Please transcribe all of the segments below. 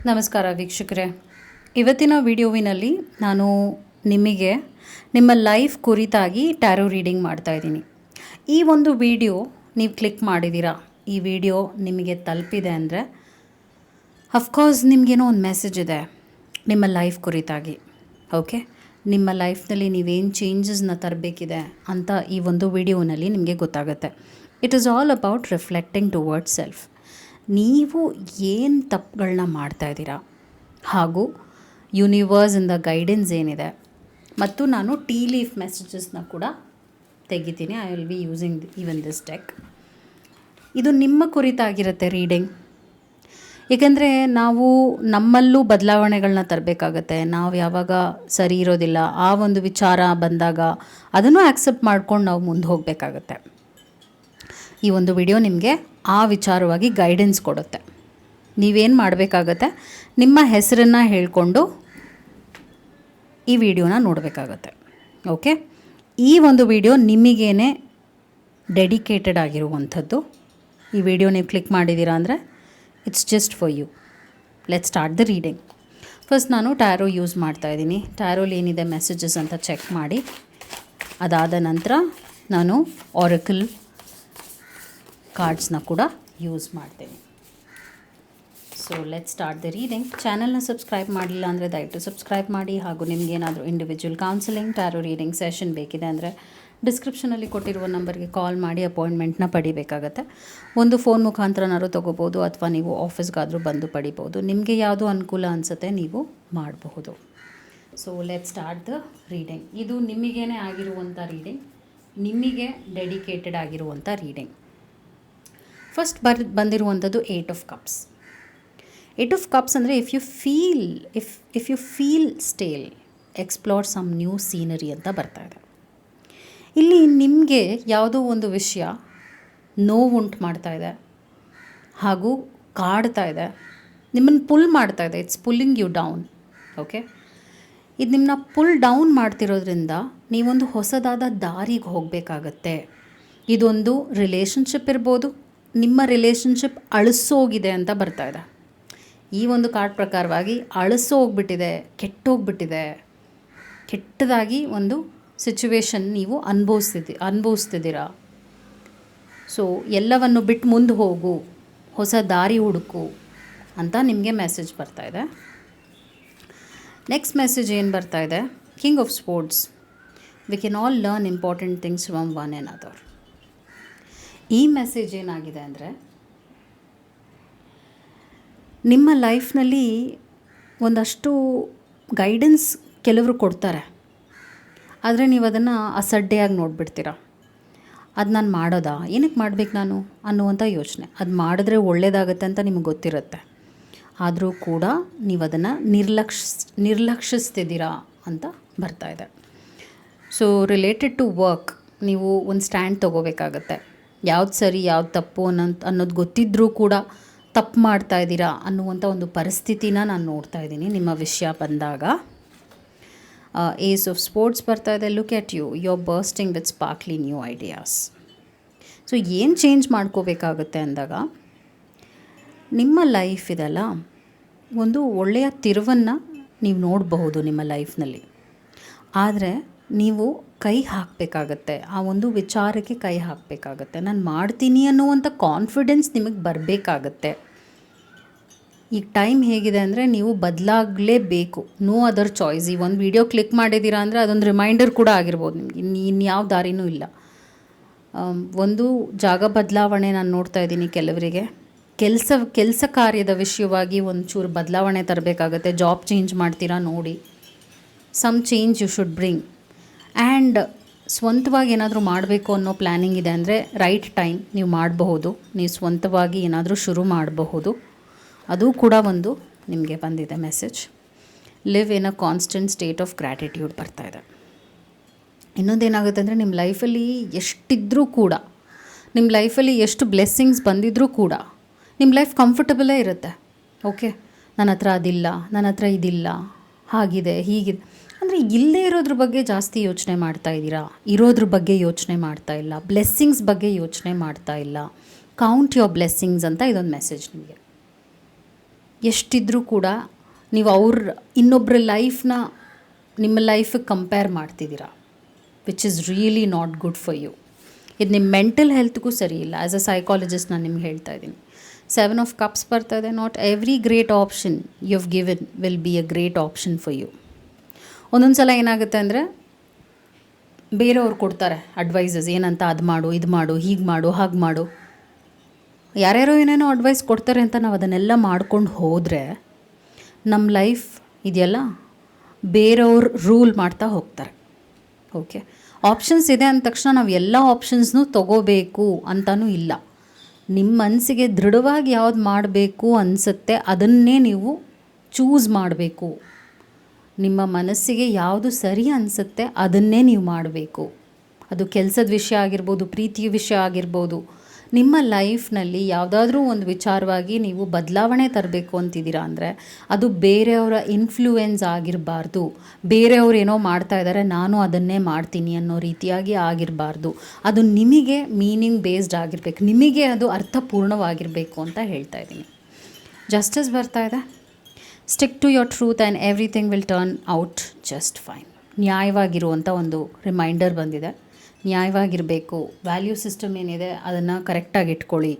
ನಮಸ್ಕಾರ ವೀಕ್ಷಕರೇ. ಇವತ್ತಿನ ವಿಡಿಯೋವಿನಲ್ಲಿ ನಾನು ನಿಮಗೆ ನಿಮ್ಮ ಲೈಫ್ ಕುರಿತಾಗಿ ಟ್ಯಾರೋ ರೀಡಿಂಗ್ ಮಾಡ್ತಾ ಇದ್ದೀನಿ. ಈ ಒಂದು ವಿಡಿಯೋ ನೀವು ಕ್ಲಿಕ್ ಮಾಡಿದ್ದೀರಾ, ಈ ವಿಡಿಯೋ ನಿಮಗೆ ತಲುಪಿದೆ ಅಂದರೆ ಅಫ್ಕೋರ್ಸ್ ನಿಮಗೇನೋ ಒಂದು ಮೆಸೇಜ್ ಇದೆ ನಿಮ್ಮ ಲೈಫ್ ಕುರಿತಾಗಿ. ಓಕೆ, ನಿಮ್ಮ ಲೈಫ್ನಲ್ಲಿ ನೀವೇನು ಚೇಂಜಸ್ನ ತರಬೇಕಿದೆ ಅಂತ ಈ ಒಂದು ವಿಡಿಯೋನಲ್ಲಿ ನಿಮಗೆ ಗೊತ್ತಾಗುತ್ತೆ. It is all about reflecting towards self. ನೀವು ಏನು ತಪ್ಪುಗಳನ್ನ ಮಾಡ್ತಾಯಿದ್ದೀರಾ ಹಾಗೂ ಯೂನಿವರ್ಸಿಂದ ಗೈಡೆನ್ಸ್ ಏನಿದೆ, ಮತ್ತು ನಾನು ಟೀ ಲೀಫ್ ಮೆಸೇಜಸ್ನ ಕೂಡ ತೆಗಿತೀನಿ. I will be using even this deck. ಇದು ನಿಮ್ಮ ಕುರಿತಾಗಿರುತ್ತೆ ರೀಡಿಂಗ್. ಏಕೆಂದರೆ ನಾವು ನಮ್ಮಲ್ಲೂ ಬದಲಾವಣೆಗಳನ್ನ ತರಬೇಕಾಗತ್ತೆ. ನಾವು ಯಾವಾಗ ಸರಿ ಇರೋದಿಲ್ಲ ಆ ಒಂದು ವಿಚಾರ ಬಂದಾಗ ಅದನ್ನು ಆಕ್ಸೆಪ್ಟ್ ಮಾಡ್ಕೊಂಡು ನಾವು ಮುಂದೆ ಹೋಗಬೇಕಾಗತ್ತೆ. ಈ ಒಂದು ವಿಡಿಯೋ ನಿಮಗೆ ಆ ವಿಚಾರವಾಗಿ ಗೈಡೆನ್ಸ್ ಕೊಡುತ್ತೆ. ನೀವೇನು ಮಾಡಬೇಕಾಗತ್ತೆ, ನಿಮ್ಮ ಹೆಸರನ್ನು ಹೇಳಿಕೊಂಡು ಈ ವಿಡಿಯೋನ ನೋಡಬೇಕಾಗತ್ತೆ. ಓಕೆ, ಈ ಒಂದು ವಿಡಿಯೋ ನಿಮಗೇನೆ ಡೆಡಿಕೇಟೆಡ್ ಆಗಿರುವಂಥದ್ದು. ಈ ವಿಡಿಯೋ ನೀವು ಕ್ಲಿಕ್ ಮಾಡಿದ್ದೀರಾ ಅಂದರೆ it's just for you. Let start the reading. First ನಾನು ಟ್ಯಾರೋ ಯೂಸ್ ಮಾಡ್ತಾಯಿದ್ದೀನಿ. ಟ್ಯಾರೋಲಿ ಏನಿದೆ ಮೆಸೇಜಸ್ ಅಂತ ಚೆಕ್ ಮಾಡಿ, ಅದಾದ ನಂತರ ನಾನು ಆರಕಲ್ ಕಾರ್ಡ್ಸ್ನ ಕೂಡ ಯೂಸ್ ಮಾಡ್ತೀನಿ. So let start the reading. ಚಾನಲ್ನ ಸಬ್ಸ್ಕ್ರೈಬ್ ಮಾಡಿಲ್ಲ ಅಂದರೆ ದಯವಿಟ್ಟು ಸಬ್ಸ್ಕ್ರೈಬ್ ಮಾಡಿ. ಹಾಗೂ ನಿಮಗೇನಾದರೂ individual counselling tarot reading session ಬೇಕಿದೆ ಅಂದರೆ ಡಿಸ್ಕ್ರಿಪ್ಷನಲ್ಲಿ ಕೊಟ್ಟಿರುವ ನಂಬರ್ಗೆ ಕಾಲ್ ಮಾಡಿ ಅಪಾಯಿಂಟ್ಮೆಂಟ್ನ ಪಡಿಬೇಕಾಗತ್ತೆ. ಒಂದು ಫೋನ್ ಮುಖಾಂತರನಾದ್ರು ತೊಗೋಬೋದು, ಅಥವಾ ನೀವು ಆಫೀಸ್ಗಾದರೂ ಬಂದು ಪಡಿಬೋದು. ನಿಮಗೆ ಯಾವುದು ಅನುಕೂಲ ಅನಿಸುತ್ತೆ ನೀವು ಮಾಡಬಹುದು. So let start the reading. ಇದು ನಿಮಗೇನೆ ಆಗಿರುವಂಥ ರೀಡಿಂಗ್, ನಿಮಗೆ ಡೆಡಿಕೇಟೆಡ್ ಆಗಿರುವಂಥ ರೀಡಿಂಗ್. ಫಸ್ಟ್ ಬಂದಿರುವಂಥದ್ದು 8 ಆಫ್ ಕಪ್ಸ್. 8 ಆಫ್ ಕಪ್ಸ್ ಅಂದರೆ if you feel stale, explore some new scenery ಅಂತ ಬರ್ತಾ ಇದೆ. ಇಲ್ಲಿ ನಿಮಗೆ ಯಾವುದೋ ಒಂದು ವಿಷಯ ನೋವುಂಟು ಮಾಡ್ತಾ ಇದೆ ಹಾಗೂ ಕಾಡ್ತಾ ಇದೆ, ನಿಮ್ಮನ್ನು ಪುಲ್ ಮಾಡ್ತಾ ಇದೆ. It's pulling you down. Okay, ಇದು ನಿಮ್ಮನ್ನ ಪುಲ್ ಡೌನ್ ಮಾಡ್ತಿರೋದ್ರಿಂದ ನೀವೊಂದು ಹೊಸದಾದ ದಾರಿಗೆ ಹೋಗಬೇಕಾಗತ್ತೆ. ಇದೊಂದು ರಿಲೇಷನ್ಶಿಪ್ ಇರ್ಬೋದು, ನಿಮ್ಮ ರಿಲೇಷನ್ಶಿಪ್ ಅಳಿಸೋಗಿದೆ ಅಂತ ಬರ್ತಾ ಇದೆ. ಈ ಒಂದು ಕಾರ್ಡ್ ಪ್ರಕಾರವಾಗಿ ಅಳಿಸೋಗ್ಬಿಟ್ಟಿದೆ, ಕೆಟ್ಟೋಗ್ಬಿಟ್ಟಿದೆ, ಕೆಟ್ಟದಾಗಿ ಒಂದು ಸಿಚುವೇಶನ್ ನೀವು ಅನುಭವಿಸ್ತಿದ್ದೀರಾ. ಸೊ ಎಲ್ಲವನ್ನು ಬಿಟ್ಟು ಮುಂದೆ ಹೋಗು, ಹೊಸ ದಾರಿ ಹುಡುಕು ಅಂತ ನಿಮಗೆ ಮೆಸೇಜ್ ಬರ್ತಾ ಇದೆ. ನೆಕ್ಸ್ಟ್ ಮೆಸೇಜ್ ಏನು ಬರ್ತಾ ಇದೆ, king of sports. We can all learn important things from one and other. ಈ ಮೆಸೇಜ್ ಏನಾಗಿದೆ ಅಂದರೆ, ನಿಮ್ಮ ಲೈಫ್ನಲ್ಲಿ ಒಂದಷ್ಟು ಗೈಡೆನ್ಸ್ ಕೆಲವರು ಕೊಡ್ತಾರೆ, ಆದರೆ ನೀವು ಅದನ್ನು ಅಸಡ್ಡೆಯಾಗಿ ನೋಡಿಬಿಡ್ತೀರ. ಅದು ನಾನು ಮಾಡೋದಾ, ಏನಕ್ಕೆ ಮಾಡಬೇಕು ನಾನು ಅನ್ನುವಂಥ ಯೋಚನೆ. ಅದು ಮಾಡಿದ್ರೆ ಒಳ್ಳೆಯದಾಗತ್ತೆ ಅಂತ ನಿಮಗೆ ಗೊತ್ತಿರುತ್ತೆ, ಆದರೂ ಕೂಡ ನೀವು ಅದನ್ನು ನಿರ್ಲಕ್ಷಿಸ್ತಿದ್ದೀರಾ ಅಂತ ಬರ್ತಾ ಇದೆ. ಸೊ ರಿಲೇಟೆಡ್ ಟು ವರ್ಕ್ ನೀವು ಒಂದು ಸ್ಟ್ಯಾಂಡ್ ತೊಗೋಬೇಕಾಗತ್ತೆ. ಯಾವ್ದು ಸರಿ ಯಾವ್ದು ತಪ್ಪು ಅನ್ನೋದು ಗೊತ್ತಿದ್ದರೂ ಕೂಡ ತಪ್ಪು ಮಾಡ್ತಾ ಇದ್ದೀರಾ ಅನ್ನುವಂಥ ಒಂದು ಪರಿಸ್ಥಿತಿನ ನಾನು ನೋಡ್ತಾ ಇದ್ದೀನಿ ನಿಮ್ಮ ವಿಷಯ ಬಂದಾಗ. ಏಸ್ ಆಫ್ ಸ್ಪೋರ್ಟ್ಸ್ ಬರ್ತಾ ಇದೆ. Look at you are bursting with sparkly new ideas. So ಏನು ಚೇಂಜ್ ಮಾಡ್ಕೋಬೇಕಾಗುತ್ತೆ ಅಂದಾಗ, ನಿಮ್ಮ ಲೈಫ್ ಇದೆಲ್ಲ ಒಂದು ಒಳ್ಳೆಯ ತಿರುವನ್ನು ನೀವು ನೋಡಬಹುದು ನಿಮ್ಮ ಲೈಫ್ನಲ್ಲಿ. ಆದರೆ ನೀವು ಕೈ ಹಾಕಬೇಕಾಗತ್ತೆ, ಆ ಒಂದು ವಿಚಾರಕ್ಕೆ ಕೈ ಹಾಕಬೇಕಾಗತ್ತೆ. ನಾನು ಮಾಡ್ತೀನಿ ಅನ್ನುವಂಥ ಕಾನ್ಫಿಡೆನ್ಸ್ ನಿಮಗೆ ಬರಬೇಕಾಗತ್ತೆ. ಈಗ ಟೈಮ್ ಹೇಗಿದೆ ಅಂದರೆ ನೀವು ಬದಲಾಗಲೇಬೇಕು, ನೋ ಅದರ್ ಚಾಯ್ಸ್. ಈ ಒಂದು ವಿಡಿಯೋ ಕ್ಲಿಕ್ ಮಾಡಿದ್ದೀರಾ ಅಂದರೆ ಅದೊಂದು ರಿಮೈಂಡರ್ ಕೂಡ ಆಗಿರ್ಬೋದು ನಿಮಗೆ. ಇನ್ಯಾವ ದಾರಿನೂ ಇಲ್ಲ. ಒಂದು ಜಾಗ ಬದಲಾವಣೆ ನಾನು ನೋಡ್ತಾ ಇದ್ದೀನಿ. ಕೆಲವರಿಗೆ ಕೆಲಸ ಕಾರ್ಯದ ವಿಷಯವಾಗಿ ಒಂಚೂರು ಬದಲಾವಣೆ ತರಬೇಕಾಗತ್ತೆ. ಜಾಬ್ ಚೇಂಜ್ ಮಾಡ್ತೀರಾ ನೋಡಿ. Some change you should bring. And ಸ್ವಂತವಾಗಿ ಏನಾದರೂ ಮಾಡಬೇಕು ಅನ್ನೋ ಪ್ಲ್ಯಾನಿಂಗ್ ಇದೆ ಅಂದರೆ ರೈಟ್ ಟೈಮ್ ನೀವು ಮಾಡಬಹುದು. ನೀವು ಸ್ವಂತವಾಗಿ ಏನಾದರೂ ಶುರು ಮಾಡಬಹುದು. ಅದು ಕೂಡ ಒಂದು ನಿಮಗೆ ಬಂದಿದೆ message. Live in a constant state of gratitude ಬರ್ತಾ ಇದೆ. ಇನ್ನೊಂದೇನಾಗುತ್ತೆ ಅಂದರೆ, ನಿಮ್ಮ ಲೈಫಲ್ಲಿ ಎಷ್ಟಿದ್ರೂ ಕೂಡ, ನಿಮ್ಮ ಲೈಫಲ್ಲಿ ಎಷ್ಟು ಬ್ಲೆಸ್ಸಿಂಗ್ಸ್ ಬಂದಿದ್ರೂ ಕೂಡ ನಿಮ್ಮ ಲೈಫ್ ಕಂಫರ್ಟಬಲೇ ಇರುತ್ತೆ. ಓಕೆ, ನನ್ನ ಹತ್ರ ಅದಿಲ್ಲ, ನನ್ನ ಹತ್ರ ಇದಿಲ್ಲ, ಹಾಗಿದೆ ಹೀಗಿದೆ ಅಂದರೆ ಇಲ್ಲದೇ ಇರೋದ್ರ ಬಗ್ಗೆ ಜಾಸ್ತಿ ಯೋಚನೆ ಮಾಡ್ತಾ ಇದ್ದೀರಾ, ಇರೋದ್ರ ಬಗ್ಗೆ ಯೋಚನೆ ಮಾಡ್ತಾ ಇಲ್ಲ, ಬ್ಲೆಸ್ಸಿಂಗ್ಸ್ ಬಗ್ಗೆ ಯೋಚನೆ ಮಾಡ್ತಾ ಇಲ್ಲ. ಕೌಂಟ್ ಯುವರ್ ಬ್ಲೆಸ್ಸಿಂಗ್ಸ್ ಅಂತ ಇದೊಂದು ಮೆಸೇಜ್ ನಿಮಗೆ. ಎಷ್ಟಿದ್ರೂ ಕೂಡ ನೀವು ಇನ್ನೊಬ್ಬರ ಲೈಫ್ನ ನಿಮ್ಮ ಲೈಫಿಗೆ ಕಂಪೇರ್ ಮಾಡ್ತಿದ್ದೀರಾ, which is really not good for you. ಇದು ನಿಮ್ಮ ಮೆಂಟಲ್ ಹೆಲ್ತ್ಗೂ ಸರಿ ಇಲ್ಲ. ಆ್ಯಸ್ ಅ ಸೈಕಾಲಜಿಸ್ಟ್ ನಾನು ನಿಮ್ಗೆ ಹೇಳ್ತಾ ಇದ್ದೀನಿ. 7 ಆಫ್ ಕಪ್ಸ್ ಬರ್ತಾ ಇದೆ. Not every great option you have given will be a great option for you. ಒಂದೊಂದು ಸಲ ಏನಾಗುತ್ತೆ ಅಂದರೆ ಬೇರೆಯವ್ರು ಕೊಡ್ತಾರೆ ಅಡ್ವೈಸಸ್, ಏನಂತ ಅದು ಮಾಡು, ಇದು ಮಾಡು, ಹೀಗೆ ಮಾಡು, ಹಾಗೆ ಮಾಡು. ಯಾರ್ಯಾರೋ ಏನೇನೋ ಅಡ್ವೈಸ್ ಕೊಡ್ತಾರೆ ಅಂತ ನಾವು ಅದನ್ನೆಲ್ಲ ಮಾಡ್ಕೊಂಡು ಹೋದರೆ ನಮ್ಮ ಲೈಫ್ ಇದೆಯಲ್ಲ ಬೇರೆಯವ್ರು ರೂಲ್ ಮಾಡ್ತಾ ಹೋಗ್ತಾರೆ. ಓಕೆ, ಆಪ್ಷನ್ಸ್ ಇದೆ ಅಂದ ತಕ್ಷಣ ನಾವು ಎಲ್ಲ ಆಪ್ಷನ್ಸ್ನೂ ತೊಗೋಬೇಕು ಅಂತಲೂ ಇಲ್ಲ. ನಿಮ್ಮ ಮನಸ್ಸಿಗೆ ದೃಢವಾಗಿ ಯಾವ್ದು ಮಾಡಬೇಕು ಅನಿಸುತ್ತೆ ಅದನ್ನೇ ನೀವು ಚೂಸ್ ಮಾಡಬೇಕು. ನಿಮ್ಮ ಮನಸ್ಸಿಗೆ ಯಾವುದು ಸರಿ ಅನಿಸುತ್ತೆ ಅದನ್ನೇ ನೀವು ಮಾಡಬೇಕು. ಅದು ಕೆಲಸದ ವಿಷಯ ಆಗಿರ್ಬೋದು, ಪ್ರೀತಿಯ ವಿಷಯ ಆಗಿರ್ಬೋದು. ನಿಮ್ಮ ಲೈಫ್ನಲ್ಲಿ ಯಾವುದಾದ್ರೂ ಒಂದು ವಿಚಾರವಾಗಿ ನೀವು ಬದಲಾವಣೆ ತರಬೇಕು ಅಂತಿದ್ದೀರಾ ಅಂದರೆ ಅದು ಬೇರೆಯವರ ಇನ್ಫ್ಲೂಯೆನ್ಸ್ ಆಗಿರಬಾರ್ದು. ಬೇರೆಯವ್ರು ಏನೋ ಮಾಡ್ತಾ ಇದ್ದಾರೆ ನಾನು ಅದನ್ನೇ ಮಾಡ್ತೀನಿ ಅನ್ನೋ ರೀತಿಯಾಗಿ ಆಗಿರಬಾರ್ದು. ಅದು ನಿಮಗೆ ಮೀನಿಂಗ್ ಬೇಸ್ಡ್ ಆಗಿರಬೇಕು, ನಿಮಗೆ ಅದು ಅರ್ಥಪೂರ್ಣವಾಗಿರಬೇಕು ಅಂತ ಹೇಳ್ತಾ ಇದ್ದೀನಿ. ಜಸ್ಟಿಸ್ ಬರ್ತಾ ಇದೆ. Stick to your truth and everything will turn out just fine. ನ್ಯಾಯವಾಗಿರುವಂಥ ಒಂದು ರಿಮೈಂಡರ್ ಬಂದಿದೆ. ನ್ಯಾಯವಾಗಿರಬೇಕು. ವ್ಯಾಲ್ಯೂ ಸಿಸ್ಟಮ್ ಏನಿದೆ ಅದನ್ನು ಕರೆಕ್ಟಾಗಿ ಇಟ್ಕೊಳ್ಳಿ.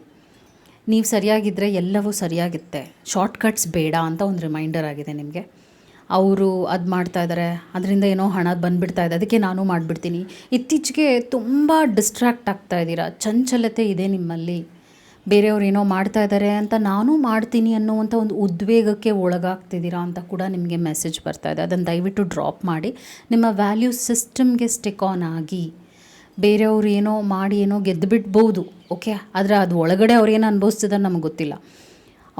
ನೀವು ಸರಿಯಾಗಿದ್ದರೆ ಎಲ್ಲವೂ ಸರಿಯಾಗುತ್ತೆ. ಶಾರ್ಟ್ಕಟ್ಸ್ ಬೇಡ ಅಂತ ಒಂದು ರಿಮೈಂಡರ್ ಆಗಿದೆ ನಿಮಗೆ. ಅವರು ಅದು ಮಾಡ್ತಾ ಇದ್ದಾರೆ, ಅದರಿಂದ ಏನೋ ಹಣ ಬಂದುಬಿಡ್ತಾ ಇದೆ, ಅದಕ್ಕೆ ನಾನು ಮಾಡಿಬಿಡ್ತೀನಿ. ಇತ್ತೀಚೆಗೆ ತುಂಬ ಡಿಸ್ಟ್ರ್ಯಾಕ್ಟ್ ಆಗ್ತಾ ಇದ್ದೀರಾ. ಚಂಚಲತೆ ಇದೆ ನಿಮ್ಮಲ್ಲಿ. ಬೇರೆಯವ್ರು ಏನೋ ಮಾಡ್ತಾ ಇದ್ದಾರೆ ಅಂತ ನಾನು ಮಾಡ್ತೀನಿ ಅನ್ನೋವಂಥ ಒಂದು ಉದ್ವೇಗಕ್ಕೆ ಒಳಗಾಗ್ತಿದ್ದೀರಾ ಅಂತ ಕೂಡ ನಿಮಗೆ ಮೆಸೇಜ್ ಬರ್ತಾ ಇದೆ. ಅದನ್ನು ದಯವಿಟ್ಟು ಡ್ರಾಪ್ ಮಾಡಿ ನಿಮ್ಮ ವ್ಯಾಲ್ಯೂ ಸಿಸ್ಟಮ್ಗೆ ಸ್ಟಿಕ್ ಆನ್ ಆಗಿ. ಬೇರೆಯವ್ರು ಏನೋ ಮಾಡಿ ಏನೋ ಗೆದ್ದು ಬಿಡ್ಬೋದು, ಓಕೆ, ಆದರೆ ಅದು ಒಳಗಡೆ ಅವ್ರೇನು ಅನುಭವಿಸ್ತಿದ್ದಾರೆ ನಮಗೆ ಗೊತ್ತಿಲ್ಲ.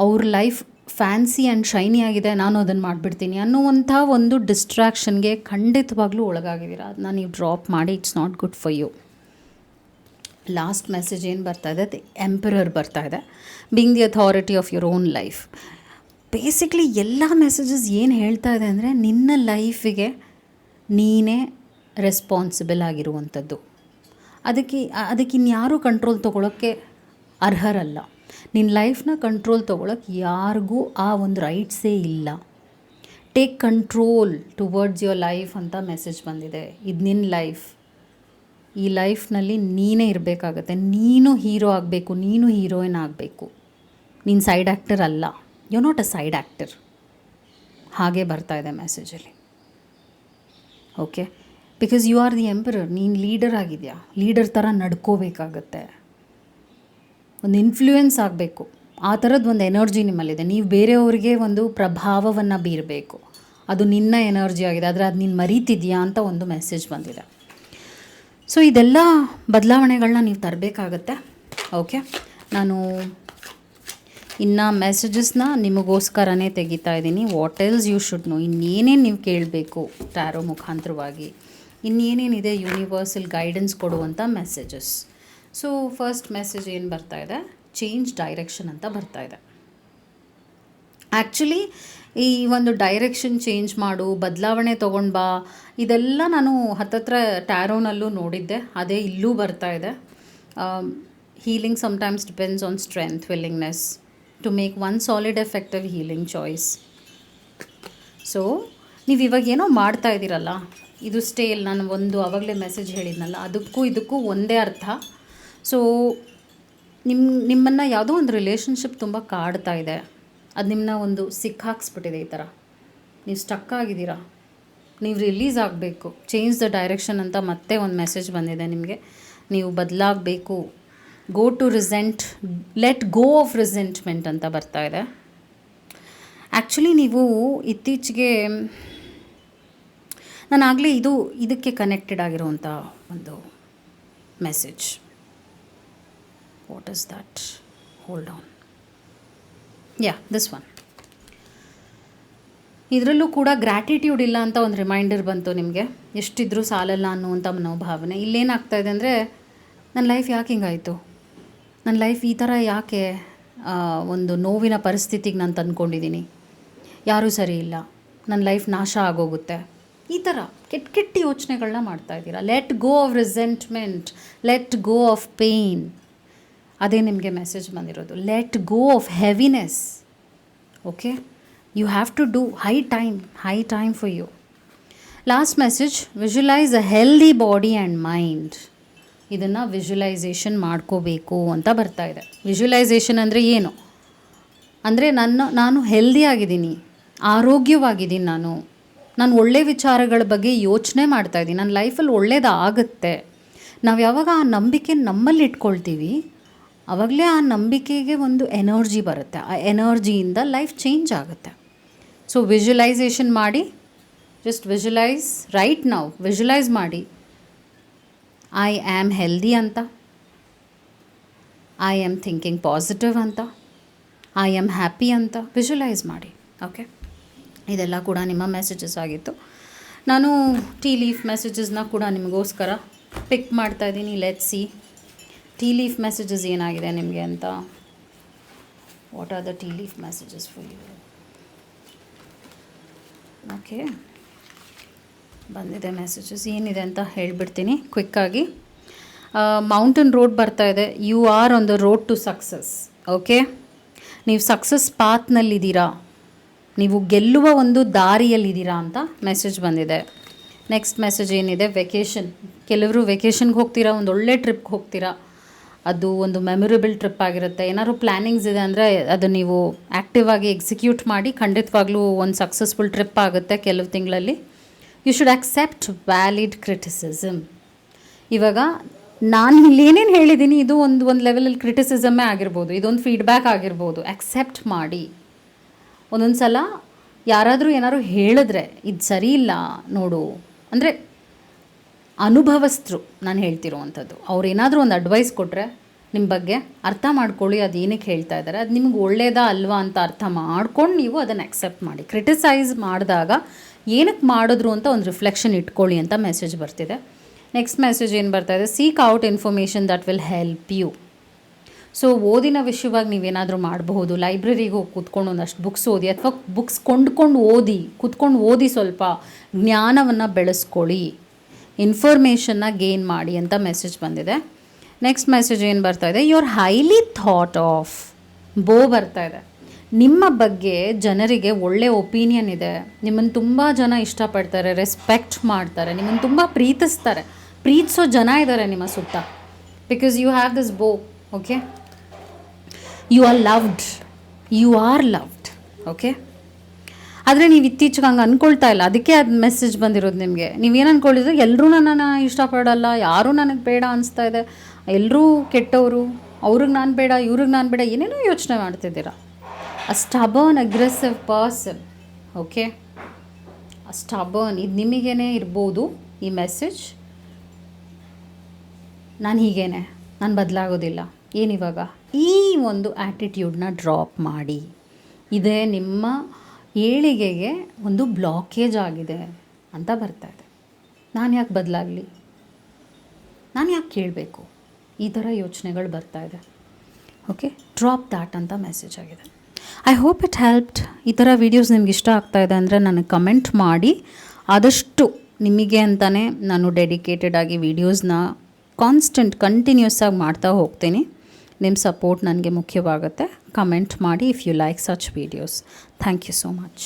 ಅವ್ರ ಲೈಫ್ ಫ್ಯಾನ್ಸಿ ಆ್ಯಂಡ್ ಶೈನಿ ಆಗಿದೆ, ನಾನು ಅದನ್ನು ಮಾಡಿಬಿಡ್ತೀನಿ ಅನ್ನುವಂಥ ಒಂದು ಡಿಸ್ಟ್ರ್ಯಾಕ್ಷನ್ಗೆ ಖಂಡಿತವಾಗ್ಲೂ ಒಳಗಾಗಿದ್ದೀರಾ. ಅದನ್ನ ನೀವು ಡ್ರಾಪ್ ಮಾಡಿ. It's not good for you. Last message ಏನು ಬರ್ತಾ ಇದೆ, ದಿ ಎಂಪರರ್ ಬರ್ತಾ ಇದೆ. Being the authority of your own life. Basically ಎಲ್ಲ ಮೆಸೇಜಸ್ ಏನು ಹೇಳ್ತಾ ಇದೆ ಅಂದರೆ ನಿನ್ನ ಲೈಫಿಗೆ ನೀನೇ ರೆಸ್ಪಾನ್ಸಿಬಲ್ ಆಗಿರುವಂಥದ್ದು. ಅದಕ್ಕೆ ಇನ್ಯಾರೂ ಕಂಟ್ರೋಲ್ ತೊಗೊಳಕ್ಕೆ ಅರ್ಹರಲ್ಲ. ನಿನ್ನ ಲೈಫ್ನ ಕಂಟ್ರೋಲ್ ತೊಗೊಳಕ್ಕೆ ಯಾರಿಗೂ ಆ ಒಂದು ರೈಟ್ಸೇ ಇಲ್ಲ. Take control towards your life ಅಂತ ಮೆಸೇಜ್ ಬಂದಿದೆ. ಇದು ನಿನ್ನ ಲೈಫ್. ಈ ಲೈಫ್ನಲ್ಲಿ ನೀನೇ ಇರಬೇಕಾಗತ್ತೆ. ನೀನು ಹೀರೋ ಆಗಬೇಕು, ನೀನು ಹೀರೋಯಿನ್ ಆಗಬೇಕು. ನೀನು ಸೈಡ್ ಆ್ಯಕ್ಟರ್ ಅಲ್ಲ. You not a side actor. ಹಾಗೆ ಬರ್ತಾ ಇದೆ ಮೆಸೇಜಲ್ಲಿ. Okay, because you are the emperor. ನೀನು ಲೀಡರ್ ಆಗಿದೆಯಾ, ಲೀಡರ್ ಥರ ನಡ್ಕೋಬೇಕಾಗತ್ತೆ. ಒಂದು ಇನ್ಫ್ಲೂಯೆನ್ಸ್ ಆಗಬೇಕು. ಆ ಥರದ್ದು ಒಂದು ಎನರ್ಜಿ ನಿಮ್ಮಲ್ಲಿದೆ. ನೀವು ಬೇರೆಯವ್ರಿಗೆ ಒಂದು ಪ್ರಭಾವವನ್ನು ಬೀರಬೇಕು. ಅದು ನಿನ್ನ ಎನರ್ಜಿ ಆಗಿದೆ, ಆದರೆ ಅದು ನೀನು ಮರೀತಿದೆಯಾ ಅಂತ ಒಂದು ಮೆಸೇಜ್ ಬಂದಿದೆ. ಸೊ ಇದೆಲ್ಲ ಬದಲಾವಣೆಗಳನ್ನ ನೀವು ತರಬೇಕಾಗತ್ತೆ. ಓಕೆ, ನಾನು ಇನ್ನು ಮೆಸೇಜಸ್ನ ನಿಮಗೋಸ್ಕರನೇ ತೆಗಿತಾ ಇದ್ದೀನಿ. What else you should know. ಇನ್ನೇನೇನು ನೀವು ಕೇಳಬೇಕು ಟ್ಯಾರೋ ಮುಖಾಂತರವಾಗಿ, ಇನ್ನೇನೇನಿದೆ ಯೂನಿವರ್ಸಲ್ ಗೈಡೆನ್ಸ್ ಕೊಡುವಂಥ ಮೆಸೇಜಸ್. ಸೊ ಫಸ್ಟ್ ಮೆಸೇಜ್ ಏನು ಬರ್ತಾ ಇದೆ, ಚೇಂಜ್ ಡೈರೆಕ್ಷನ್ ಅಂತ ಬರ್ತಾ ಇದೆ. ಆ್ಯಕ್ಚುಲಿ ಈ ಒಂದು ಡೈರೆಕ್ಷನ್ ಚೇಂಜ್ ಮಾಡು, ಬದಲಾವಣೆ ತೊಗೊಂಡು ಬಾ, ಇದೆಲ್ಲ ನಾನು ಹತ್ತತ್ರ ಟ್ಯಾರೋನಲ್ಲೂ ನೋಡಿದ್ದೆ. ಅದೇ ಇಲ್ಲೂ ಬರ್ತಾ ಇದೆ. Healing sometimes depends on strength, willingness to make one solid effective healing choice. So ನೀವು ಇವಾಗ ಏನೋ ಮಾಡ್ತಾ ಇದ್ದೀರಲ್ಲ, ಇದು ಸ್ಟೇಲ್. ನಾನು ಒಂದು ಆವಾಗಲೇ ಮೆಸೇಜ್ ಹೇಳಿದ್ನಲ್ಲ, ಅದಕ್ಕೂ ಇದಕ್ಕೂ ಒಂದೇ ಅರ್ಥ. ಸೊ ನಿಮ್ಮನ್ನು ಯಾವುದೋ ಒಂದು ರಿಲೇಷನ್ಶಿಪ್ ತುಂಬ ಕಾಡ್ತಾ ಇದೆ. ಅದು ನಿಮ್ಮನ್ನ ಒಂದು ಸಿಕ್ಕಾಕ್ಸ್ಬಿಟ್ಟಿದೆ. ಈ ಥರ ನೀವು ಸ್ಟಕ್ ಆಗಿದ್ದೀರಾ, ನೀವು ರಿಲೀಸ್ ಆಗಬೇಕು. ಚೇಂಜ್ ದ ಡೈರೆಕ್ಷನ್ ಅಂತ ಮತ್ತೆ ಒಂದು ಮೆಸೇಜ್ ಬಂದಿದೆ ನಿಮಗೆ. ನೀವು ಬದಲಾಗಬೇಕು. Go to resent, let go of resentment ಅಂತ ಬರ್ತಾ ಇದೆ. ಆ್ಯಕ್ಚುಲಿ ನೀವು ಇತ್ತೀಚೆಗೆ ನಾನಾಗಲೇ ಇದಕ್ಕೆ ಕನೆಕ್ಟೆಡ್ ಆಗಿರುವಂಥ ಒಂದು message. What is that? Hold on. Yeah, this one. ಇದರಲ್ಲೂ ಕೂಡ ಗ್ರ್ಯಾಟಿಟ್ಯೂಡ್ ಇಲ್ಲ ಅಂತ ಒಂದು ರಿಮೈಂಡರ್ ಬಂತು ನಿಮಗೆ. ಎಷ್ಟಿದ್ರೂ ಸಾಲಲ್ಲ ಅನ್ನುವಂಥ ಮನೋಭಾವನೆ. ಇಲ್ಲೇನಾಗ್ತಾಯಿದೆ ಅಂದರೆ, ನನ್ನ ಲೈಫ್ ಯಾಕೆ ಹಿಂಗಾಯಿತು, ನನ್ನ ಲೈಫ್ ಈ ಥರ ಯಾಕೆ ಒಂದು ನೋವಿನ ಪರಿಸ್ಥಿತಿಗೆ ನಾನು ತಂದ್ಕೊಂಡಿದ್ದೀನಿ, ಯಾರೂ ಸರಿ ಇಲ್ಲ, ನನ್ನ ಲೈಫ್ ನಾಶ ಆಗೋಗುತ್ತೆ, ಈ ಥರ ಕೆಟ್ಟ ಯೋಚನೆಗಳನ್ನ ಮಾಡ್ತಾಯಿದ್ದೀರಾ. Let go of resentment, let go of pain. ಅದೇ ನಿಮಗೆ ಮೆಸೇಜ್ ಬಂದಿರೋದು. Let go of heaviness. Okay, you have to do high time for you. Last message, visualise a healthy body and mind. ಇದನ್ನು ವಿಜುವಲೈಸೇಷನ್ ಮಾಡ್ಕೋಬೇಕು ಅಂತ ಬರ್ತಾ ಇದೆ. Visualisation ಅಂದರೆ ಏನು ಅಂದರೆ ನಾನು ಹೆಲ್ದಿ ಆಗಿದ್ದೀನಿ, ಆರೋಗ್ಯವಾಗಿದ್ದೀನಿ, ನಾನು ಒಳ್ಳೆ ವಿಚಾರಗಳ ಬಗ್ಗೆ ಯೋಚನೆ ಮಾಡ್ತಾಯಿದ್ದೀನಿ, ನನ್ನ ಲೈಫಲ್ಲಿ ಒಳ್ಳೇದಾಗುತ್ತೆ. ನಾವು ಯಾವಾಗ ಆ ನಂಬಿಕೆ ನಮ್ಮಲ್ಲಿ ಇಟ್ಕೊಳ್ತೀವಿ ಆವಾಗಲೇ ಆ ನಂಬಿಕೆಗೆ ಒಂದು ಎನರ್ಜಿ ಬರುತ್ತೆ. ಆ ಎನರ್ಜಿಯಿಂದ ಲೈಫ್ ಚೇಂಜ್ ಆಗುತ್ತೆ. ಸೊ ವಿಜುವಲೈಸೇಷನ್ ಮಾಡಿ, just visualize right now, visualize ಮಾಡಿ ಐ ಆಮ್ ಹೆಲ್ದಿ ಅಂತ, ಐ ಆಮ್ ಥಿಂಕಿಂಗ್ ಪಾಸಿಟಿವ್ ಅಂತ, ಐ ಆಮ್ ಹ್ಯಾಪಿ ಅಂತ ವಿಜುವಲೈಸ್ ಮಾಡಿ. ಓಕೆ, ಇದೆಲ್ಲ ಕೂಡ ನಿಮ್ಮ ಮೆಸೇಜಸ್ ಆಗಿತ್ತು. ನಾನು ಟೀ ಲೀಫ್ ಮೆಸೇಜಸ್ನ ಕೂಡ ನಿಮಗೋಸ್ಕರ ಪಿಕ್ ಮಾಡ್ತಾಯಿದ್ದೀನಿ. Let's see tea leaf messages ಏನಾಗಿದೆ ನಿಮಗೆ ಅಂತ. What are the tea leaf messages for you? Okay, ಬಂದಿದೆ ಮೆಸೇಜಸ್. ಏನಿದೆ ಅಂತ ಹೇಳಿಬಿಡ್ತೀನಿ ಕ್ವಿಕ್ಕಾಗಿ. ಮೌಂಟೇನ್ ರೋಡ್ ಬರ್ತಾ ಇದೆ. You are on the road to success. Okay, ನೀವು ಸಕ್ಸಸ್ ಪಾತ್ನಲ್ಲಿದ್ದೀರಾ, ನೀವು ಗೆಲ್ಲುವ ಒಂದು ದಾರಿಯಲ್ಲಿದ್ದೀರಾ ಅಂತ ಮೆಸೇಜ್ ಬಂದಿದೆ. ನೆಕ್ಸ್ಟ್ ಮೆಸೇಜ್ ಏನಿದೆ, ವೆಕೇಷನ್. ಕೆಲವರು ವೆಕೇಷನ್ಗೆ ಹೋಗ್ತೀರಾ, ಒಂದು ಒಳ್ಳೆ ಟ್ರಿಪ್ಗೆ ಹೋಗ್ತೀರಾ, ಅದು ಒಂದು ಮೆಮೊರೇಬಲ್ ಟ್ರಿಪ್ ಆಗಿರುತ್ತೆ. ಏನಾದ್ರು ಪ್ಲ್ಯಾನಿಂಗ್ಸ್ ಇದೆ ಅಂದರೆ ಅದು ನೀವು ಆ್ಯಕ್ಟಿವ್ ಆಗಿ ಎಕ್ಸಿಕ್ಯೂಟ್ ಮಾಡಿ ಖಂಡಿತವಾಗ್ಲೂ ಒಂದು ಸಕ್ಸಸ್ಫುಲ್ ಟ್ರಿಪ್ ಆಗುತ್ತೆ ಕೆಲವು ತಿಂಗಳಲ್ಲಿ. You should accept valid criticism. ಇವಾಗ ನಾನು ಇಲ್ಲೇನೇನು ಹೇಳಿದ್ದೀನಿ ಇದು ಒಂದು ಲೆವೆಲಲ್ಲಿ ಕ್ರಿಟಿಸಿಸಮ್ಮೇ ಆಗಿರ್ಬೋದು, ಇದೊಂದು ಫೀಡ್ಬ್ಯಾಕ್ ಆಗಿರ್ಬೋದು. ಅಕ್ಸೆಪ್ಟ್ ಮಾಡಿ. ಒಂದೊಂದು ಸಲ ಯಾರಾದರೂ ಏನಾದ್ರು ಹೇಳಿದ್ರೆ ಇದು ಸರಿ ಇಲ್ಲ ನೋಡು ಅಂದರೆ ಅನುಭವಸ್ಥರು ನಾನು ಹೇಳ್ತಿರೋವಂಥದ್ದು, ಅವ್ರು ಏನಾದರೂ ಒಂದು ಅಡ್ವೈಸ್ ಕೊಟ್ಟರೆ ನಿಮ್ಮ ಬಗ್ಗೆ ಅರ್ಥ ಮಾಡ್ಕೊಳ್ಳಿ, ಅದು ಏನಕ್ಕೆ ಹೇಳ್ತಾ ಇದ್ದಾರೆ, ಅದು ನಿಮ್ಗೆ ಒಳ್ಳೇದಾ ಅಲ್ವಾ ಅಂತ ಅರ್ಥ ಮಾಡ್ಕೊಂಡು ನೀವು ಅದನ್ನು ಅಕ್ಸೆಪ್ಟ್ ಮಾಡಿ. ಕ್ರಿಟಿಸೈಸ್ ಮಾಡಿದಾಗ ಏನಕ್ಕೆ ಮಾಡಿದ್ರು ಅಂತ ಒಂದು ರಿಫ್ಲೆಕ್ಷನ್ ಇಟ್ಕೊಳ್ಳಿ ಅಂತ ಮೆಸೇಜ್ ಬರ್ತಿದೆ. ನೆಕ್ಸ್ಟ್ ಮೆಸೇಜ್ ಏನು ಬರ್ತಾ ಇದೆ, seek out information that will help you. So ಓದಿನ ವಿಷಯವಾಗಿ ನೀವೇನಾದರೂ ಮಾಡಬಹುದು. ಲೈಬ್ರರಿಗೆ ಹೋಗಿ ಕೂತ್ಕೊಂಡು ಒಂದಷ್ಟು ಬುಕ್ಸ್ ಓದಿ, ಅಥವಾ ಬುಕ್ಸ್ ಕೊಂಡ್ಕೊಂಡು ಓದಿ ಸ್ವಲ್ಪ ಜ್ಞಾನವನ್ನು ಬೆಳೆಸ್ಕೊಳ್ಳಿ, ಇನ್ಫಾರ್ಮೇಷನ್ನ ಗೇನ್ ಮಾಡಿ ಅಂತ ಮೆಸೇಜ್ ಬಂದಿದೆ. ನೆಕ್ಸ್ಟ್ ಮೆಸೇಜ್ ಏನು ಬರ್ತಾ ಇದೆ, you are highly thought of. ಬರ್ತಾ ಇದೆ. ನಿಮ್ಮ ಬಗ್ಗೆ ಜನರಿಗೆ ಒಳ್ಳೆ ಒಪಿನಿಯನ್ ಇದೆ, ನಿಮ್ಮನ್ನು ತುಂಬ ಜನ ಇಷ್ಟಪಡ್ತಾರೆ, ರೆಸ್ಪೆಕ್ಟ್ ಮಾಡ್ತಾರೆ, ನಿಮ್ಮನ್ನು ತುಂಬ ಪ್ರೀತಿಸೋ ಜನ ಇದ್ದಾರೆ ನಿಮ್ಮ ಸುತ್ತ. Because you have this okay, you are loved. Okay, ಆದರೆ ನೀವು ಇತ್ತೀಚೆಗೆ ಹಂಗೆ ಅಂದ್ಕೊಳ್ತಾ ಇಲ್ಲ, ಅದಕ್ಕೆ ಅದು ಮೆಸೇಜ್ ಬಂದಿರೋದು ನಿಮಗೆ. ನೀವೇನು ಅಂದ್ಕೊಂಡಿದ್ರೆ ಎಲ್ಲರೂ ನನ್ನನ್ನು ಇಷ್ಟಪಡಲ್ಲ, ಯಾರೂ ನನಗೆ ಬೇಡ ಅನಿಸ್ತಾ ಇದೆ, ಎಲ್ಲರೂ ಕೆಟ್ಟವರು, ಅವ್ರಿಗೆ ನಾನು ಬೇಡ, ಇವ್ರಿಗೆ ನಾನು ಬೇಡ, ಏನೇನೋ ಯೋಚನೆ ಮಾಡ್ತಿದ್ದೀರಾ. ಅ ಸ್ಟಬರ್ನ್ ಅಗ್ರೆಸಿವ್ ಪರ್ಸನ್. ಓಕೆ, ಅ ಸ್ಟಬರ್ನ್, ಇದು ನಿಮಗೇನೆ ಇರ್ಬೋದು ಈ ಮೆಸೇಜ್. ನಾನು ಹೀಗೇನೆ, ನಾನು ಬದಲಾಗೋದಿಲ್ಲ, ಏನಿವಾಗ ಈ ಒಂದು ಆ್ಯಟಿಟ್ಯೂಡನ್ನ ಡ್ರಾಪ್ ಮಾಡಿ. ಇದೇ ನಿಮ್ಮ ಏಳಿಗೆಗೆ ಒಂದು ಬ್ಲಾಕೇಜ್ ಆಗಿದೆ ಅಂತ ಬರ್ತಾ ಇದೆ. ನಾನು ಯಾಕೆ ಬದಲಾಗಲಿ, ನಾನು ಯಾಕೆ ಕೇಳಬೇಕು, ಈ ಥರ ಯೋಚನೆಗಳು ಬರ್ತಾ ಇದೆ. ಓಕೆ, ಡ್ರಾಪ್ ದ್ಯಾಟ್ ಅಂತ ಮೆಸೇಜ್ ಆಗಿದೆ. I hope it helped. ಈ ಥರ ವೀಡಿಯೋಸ್ ನಿಮ್ಗೆ ಇಷ್ಟ ಆಗ್ತಾಯಿದೆ ಅಂದರೆ ನನಗೆ ಕಮೆಂಟ್ ಮಾಡಿ. ಆದಷ್ಟು ನಿಮಗೆ ಅಂತಲೇ ನಾನು ಡೆಡಿಕೇಟೆಡ್ ಆಗಿ ವೀಡಿಯೋಸ್ನ ಕಂಟಿನ್ಯೂಸ್ ಆಗಿ ಮಾಡ್ತಾ ಹೋಗ್ತೀನಿ. ನಿಮ್ಮ ಸಪೋರ್ಟ್ ನನಗೆ ಮುಖ್ಯವಾಗುತ್ತೆ. ಕಮೆಂಟ್ ಮಾಡಿ if you like such videos. Thank you so much.